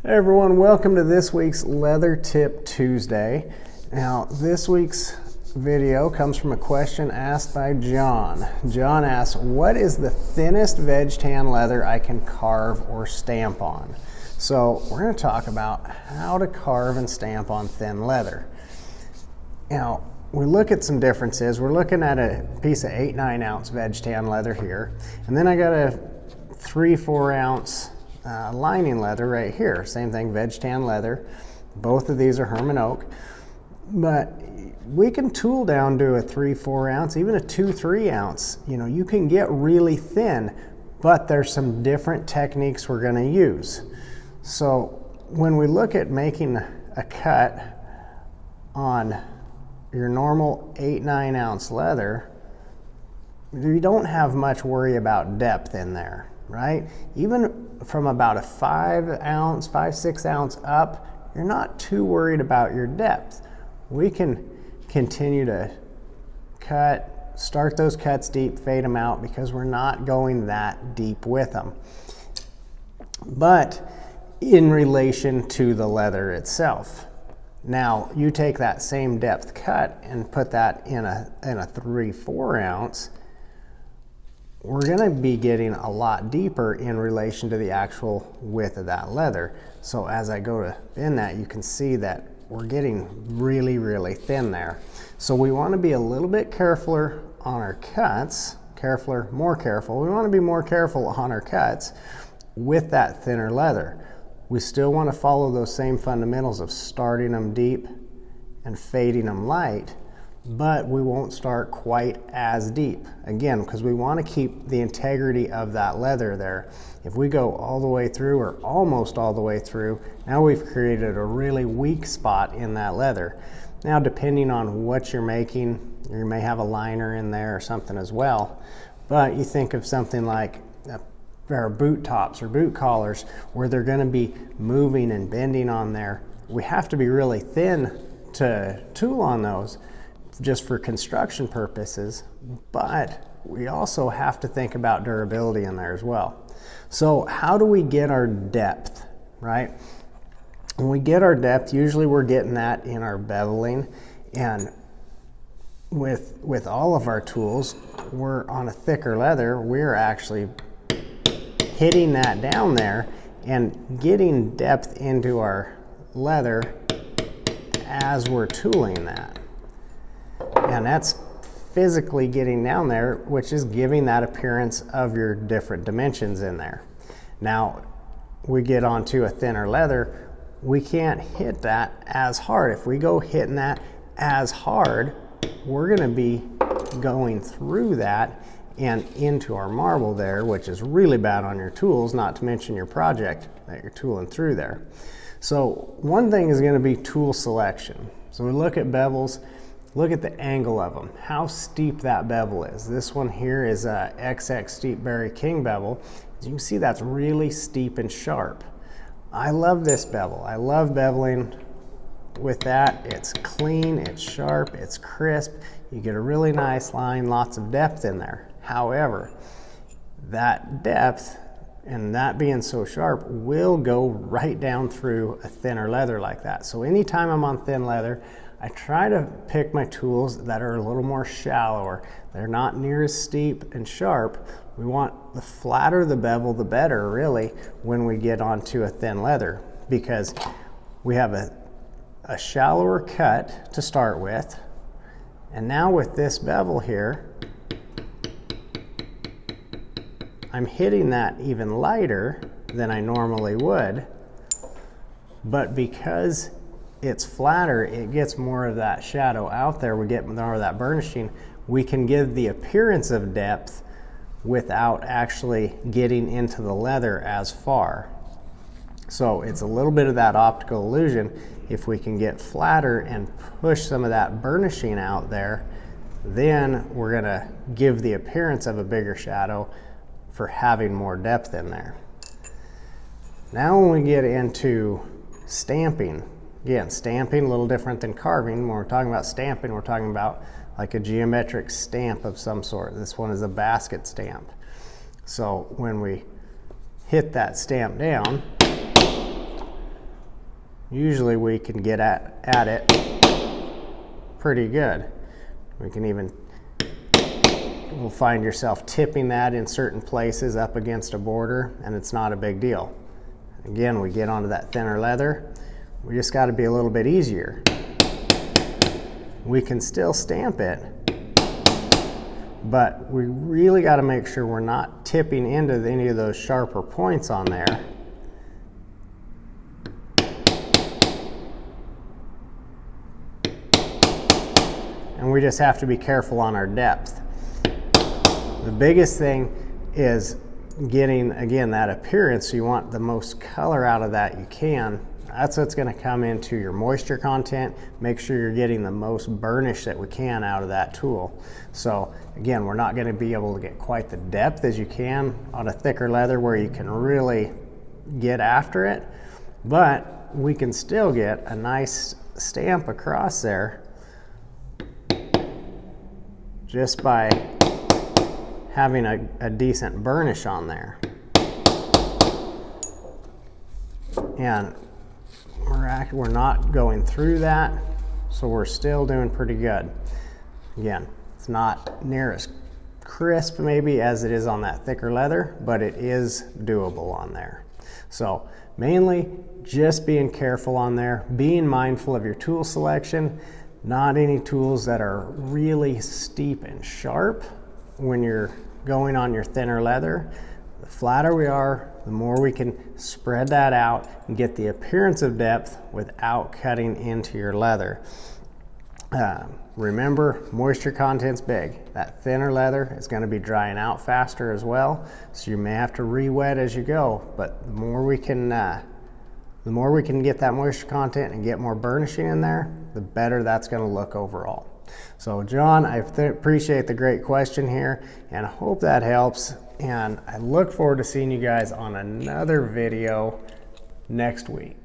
Hey everyone, welcome to this week's Leather Tip Tuesday. Now, this week's video comes from a question asked by John. John asks, what is the thinnest veg tan leather I can carve or stamp on? So we're going to talk about how to carve and stamp on thin leather. Now, we look at some differences. We're looking at a piece of 8-9 ounce veg tan leather here, and then I got a 3-4 ounce lining leather right here. Same thing, veg tan leather. Both of these are Herman oak, but we can tool down to a 3-4 ounce, even a 2-3 ounce. You know, you can get really thin, but there's some different techniques we're going to use. So when we look at making a cut on your normal 8-9 ounce leather, you don't have much worry about depth in there, right? Even from about a 5-6 ounce up, you're not too worried about your depth. We can continue to cut, start those cuts deep, fade them out, because we're not going that deep with them. But in relation to the leather itself. Now, you take that same depth cut and put that in a 3-4 ounce, we're going to be getting a lot deeper in relation to the actual width of that leather. So as I go to thin that, you can see that we're getting really, really thin there. So we want to be a little bit carefuler on our cuts, more careful. We want to be more careful on our cuts with that thinner leather. We still want to follow those same fundamentals of starting them deep and fading them light, but we won't start quite as deep. Again, because we want to keep the integrity of that leather there. If we go all the way through or almost all the way through, now we've created a really weak spot in that leather. Now, depending on what you're making, you may have a liner in there or something as well, but you think of something like a pair of boot tops or boot collars where they're going to be moving and bending on there. We have to be really thin to tool on those, just for construction purposes, but we also have to think about durability in there as well. So how do we get our depth, right? When we get our depth, usually we're getting that in our beveling, and with all of our tools, we're on a thicker leather, we're actually hitting that down there and getting depth into our leather as we're tooling that. And that's physically getting down there, which is giving that appearance of your different dimensions in there. Now, we get onto a thinner leather, we can't hit that as hard. If we go hitting that as hard, we're going to be going through that and into our marble there, which is really bad on your tools, not to mention your project that you're tooling through there. So one thing is going to be tool selection. So we look at bevels. Look at the angle of them, how steep that bevel is. This one here is a XX Steep Berry King bevel. As you can see, that's really steep and sharp. I love this bevel. I love beveling with that. It's clean, it's sharp, it's crisp. You get a really nice line, lots of depth in there. However, that depth and that being so sharp will go right down through a thinner leather like that. So anytime I'm on thin leather, I try to pick my tools that are a little more shallower. They're not near as steep and sharp. We want the flatter the bevel, the better, really, when we get onto a thin leather, because we have a shallower cut to start with. And now with this bevel here, I'm hitting that even lighter than I normally would, but because it's flatter, it gets more of that shadow out there, we get more of that burnishing, we can give the appearance of depth without actually getting into the leather as far. So it's a little bit of that optical illusion. If we can get flatter and push some of that burnishing out there, then we're gonna give the appearance of a bigger shadow for having more depth in there. Now when we get into stamping, again, stamping a little different than carving. When we're talking about stamping, we're talking about like a geometric stamp of some sort. This one is a basket stamp. So when we hit that stamp down, usually we can get at it pretty good. We can even, you'll find yourself tipping that in certain places up against a border, and it's not a big deal. Again, we get onto that thinner leather. We just got to be a little bit easier. We can still stamp it, but we really got to make sure we're not tipping into any of those sharper points on there. And we just have to be careful on our depth. The biggest thing is getting, again, that appearance. So you want the most color out of that you can. That's what's going to come into your moisture content. Make sure you're getting the most burnish that we can out of that tool. So again, we're not going to be able to get quite the depth as you can on a thicker leather where you can really get after it, but we can still get a nice stamp across there just by having a decent burnish on there. And we're not going through that, so we're still doing pretty good. Again, it's not near as crisp maybe as it is on that thicker leather, but it is doable on there. So mainly just being careful on there, being mindful of your tool selection, not any tools that are really steep and sharp when you're going on your thinner leather. The flatter we are, the more we can spread that out and get the appearance of depth without cutting into your leather. Remember, moisture content's big. That thinner leather is going to be drying out faster as well, so you may have to re-wet as you go, but the more we can get that moisture content and get more burnishing in there, the better that's going to look overall. So John, I appreciate the great question here, and I hope that helps, and I look forward to seeing you guys on another video next week.